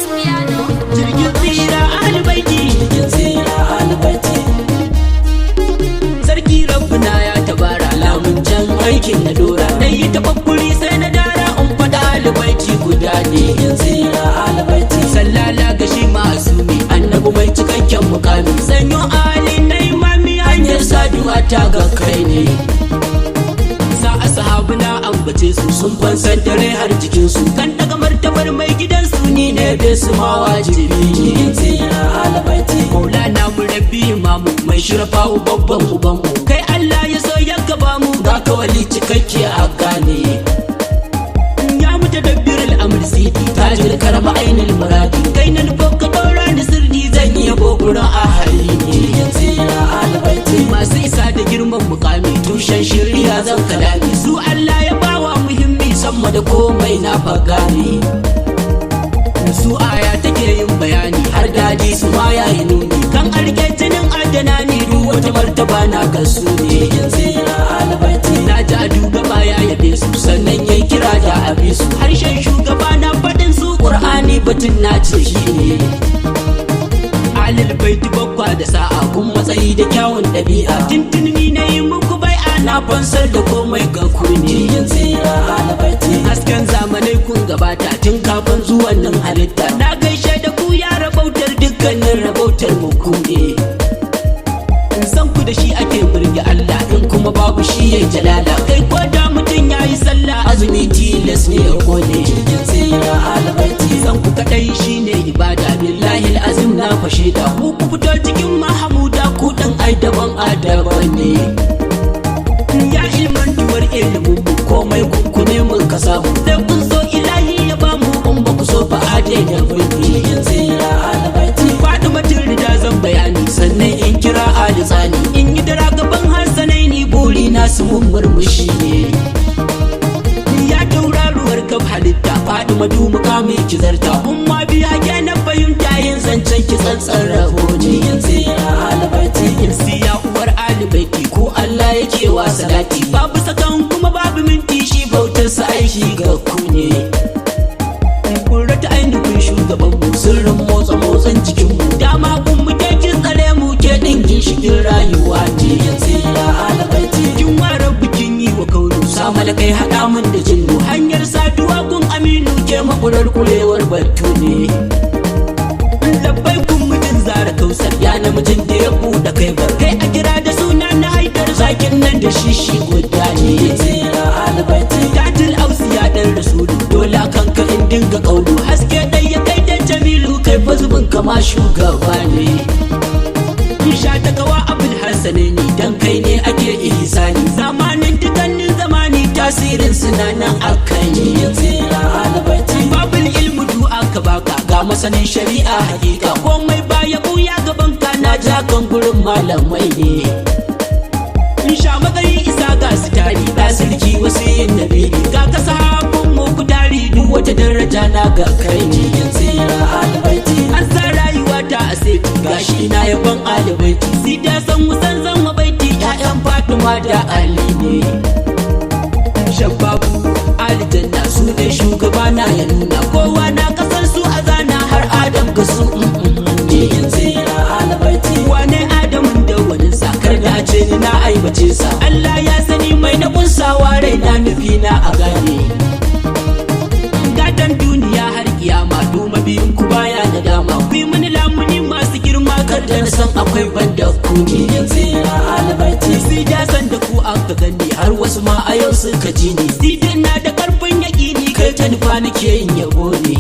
Jirgin tsira albaiti, jirgin tsira albaiti. Sarki rabbuna ya tabara lamun can aikin na dora. Na yi tabakkuri sai na dara in faɗa albaiti guda ne. Jirgin tsira albaiti. Sallala ga shi masumi annabi mai cikakken mukami. Sanyo ali na imami hanyar saduwa ta ga kai ne. Sa ashabu na ambace su sun fansar dare har jikinsu. Kan daga martabar mai gidansu ni ne bai su ma wajibi. Jirgin tsira albaiti. Maulana murabbi imamu mai shirafa babban ubanmu. Kai Allah ya so ya gaba mu ga kawali cikakke a gane. Ya mutu dabbir al'amur sidi tajir karama ainul muradi. Kai na nufo ka daura ni sirri zan yi gogurin a hali ne. Jirgin tsira albaiti. Masu isa da girman mukami tushen shirya zan kalami. Su Allah ya bawa muhimmi sama da komai na bagani. Su aya take yin bayani har daji su ma yayi nuni. Kan arke jinin adana ni duk wata martaba na ga su ne. Jirgin tsira albaiti. Na ji a dugaba ya yabe su sannan yayi kira da abi su. Harshen shugaba na faɗin su Qur'ani batun na ce shi ne. Alil baiti bakwa da sa'a kun matsayi da kyawun ɗabi'a. Tintini na yi muku bai'a na fansar da komai ga ku ne. Jirgin tsira albaiti. Hasken zamanai kun gabata tun kafin zuwan nan halitta. Na gaishe da ku ya rabautar dukkanin rabautar mu ku ne. In san ku da shi ake burge Allah in kuma babu shi yayi jalala. Kai ko da mutum yayi sallah azumi tilas ne ya kone. Jirgin tsira albaiti. San ku kadai shine ibada billahi azim na fashe da ku fito cikin mahamuda ku dan ai daban adaban ne. Ya ilmantuwar ilimin mu komai ku ne mun ka samu. Sai kun so ilahi ya bamu in ba ku so fa ade da burki. Jirgin tsira albaiti. Fatima Tirda zan bayani sannan in kira Ali Tsani. In yi dara gaban Hassanai ni buri na su mun murmushi ne. Ya tauraruwar kaf halitta Fatima du mukami ki zarta. Umma biya ke na fahimta yin zancen ki tsantsan rabo ne. Jirgin tsira albaiti. In siya uwar alibaiti ko Allah yake wa salati. Babu sakan kuma babu minti shi bautar sa aiki ga ku ne. Kurrata ainihin shugaban mu sirrin motsan jikin mu. Dama kun mu ke kin tsare mu ke din ginshikin rayuwa ne. Jirgin tsira albaiti. Kin ware bikin yi wa kaunu sama da kai haɗa min da jinnu. Hanyar saduwa kun aminu ke makurar kurewar batu ne. Labbai kun mijin zara kausar ya namijin da ya buɗe kai bar. Kai a kira da suna na haidar zakin nan da shi guda ne. Jirgin tsira albaiti. Tatil ausi ya dan rasulu dole kanka in dinga kaulu. Haske dai ya kai dan jamilu kai fa zubin kama shugaba ne. Sha ta kawa abul hassane ni dan kai ne ake ihsani. Zamanin dukkanin zamani tasirin suna nan akai ne. Jirgin tsira albaiti. Babul ilmu du aka baka ga masanin shari'a hakika. Komai baya buya gaban ka na ja kan gurin malamai ne. Sha matsayi isa ga su tari ga sarki wasu yin nabi. Ga ka sahabun mu ku tari duk wata daraja na ga kai ne. Jirgin tsira albaiti. An sa rayuwa ta aseti gashi na yaban alibaiti. Si da san musan zan mabaiti ƴaƴan Fatima da Ali ne. Shababu aljanna su ne shugaba na ya nuna. Kowa na kasar su a zana har Adam ga su Jirgin tsira albaiti. Wane Adamun da wani sakar da ce ni na aibace sa. Allah ya sani mai na kunsawa rai na nufi na a gane. Gatan duniya har kiyama duma biyun ku baya da dama. Ku mani lamuni masu girma kar da na san akwai banda ku ne. Jirgin tsira albaiti. Si da san da ku aka gani har wasu ma a yau suka ji ni. Si na da karfin yaƙini kai ta nufa nake yin yabo ne.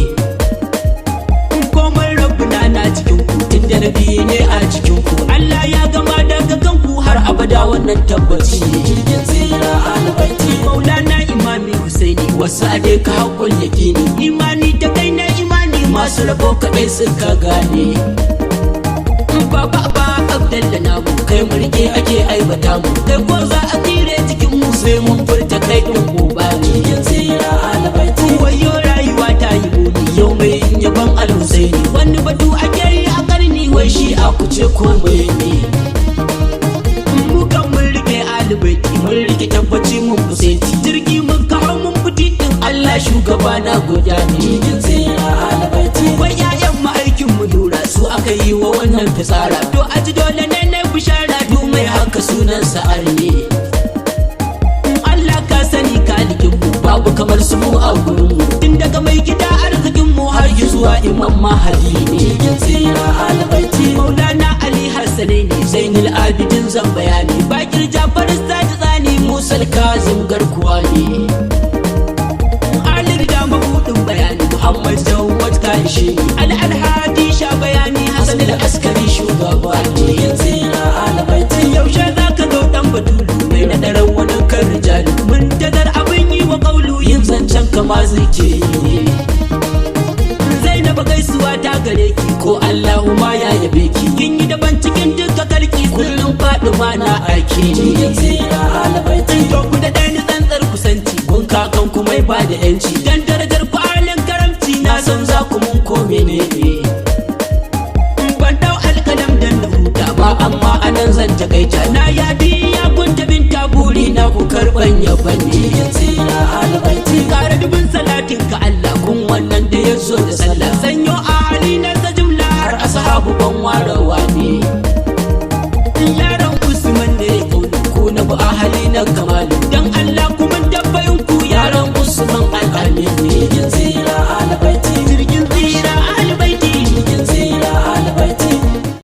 Komai rabbuna na cikin ku tun da nabi ne a cikin ku. Allah ya gama daga kanku har abada wannan tabbaci. Jirgin tsira albaiti. Maulana imami Husaini wasu ade ka haƙul yaƙini. Imani ta kai na imani masu rabo kaɗai suka gane. Baba ba Abdalla namu kai mu rike ake aibata mu. Kai ko za a tsire cikin mu sai mun furta kai ɗin uba ne. Jirgin tsira albaiti. Wayo rayuwa ta yi buni yau mai yaban al-Husaini. Wani batu ake yi a karni wai shi a kuce komai ne. Mu kan mun rike alibaiti mun rike tabbaci mun fusaiti jirgi mun kawo mun fiti din Allah shugaba na goda ne kin tsira albaiti wai yayan mu aikin mu lura su aka yi wa wannan fitsara to aji dole ne na bishara du mai haka sunan sa arne Allah ka sani kalikin mu babu kamar su mu a gurin mu tun daga mai gida arzikin mu har zuwa imam mahadi ne kin tsira albaiti maulana ali hasane ne zainul abidin zan bayani bakir jafar sadi tsani musal kazim garkuwa ne ali da mabudin bayani muhammad jawad kaishi al-alhadi sha bayani hasan al-askari shugaba ne kin tsira albaiti yaushe zaka zo dan batulu mai na daren wani kan rijali mun tadar abin yi wa kaulu yin zancen kama zai ce Zainaba gaisuwa ta gare ki ko Allahu ma ya yabe ki kin yi daban cikin duka karki kullum Fatima na aiki ne tsira albaiti to ku da dani tsantsar kusanci kun kakan ku mai ba da yanci dan darajar ku alin karamci na san za ku mun ko menene ban dau alkalam dan na huta ba amma anan zan takaita na yadi ya gunta binta buri na ku karban yaban ne tsira albaiti kare dubin salatin ka Allah kun wannan da yazo da sallah sanyo ahali na ta jumla har ashabu ban warawa ne yaran Usman ne ko na bu ahali na kamalu dan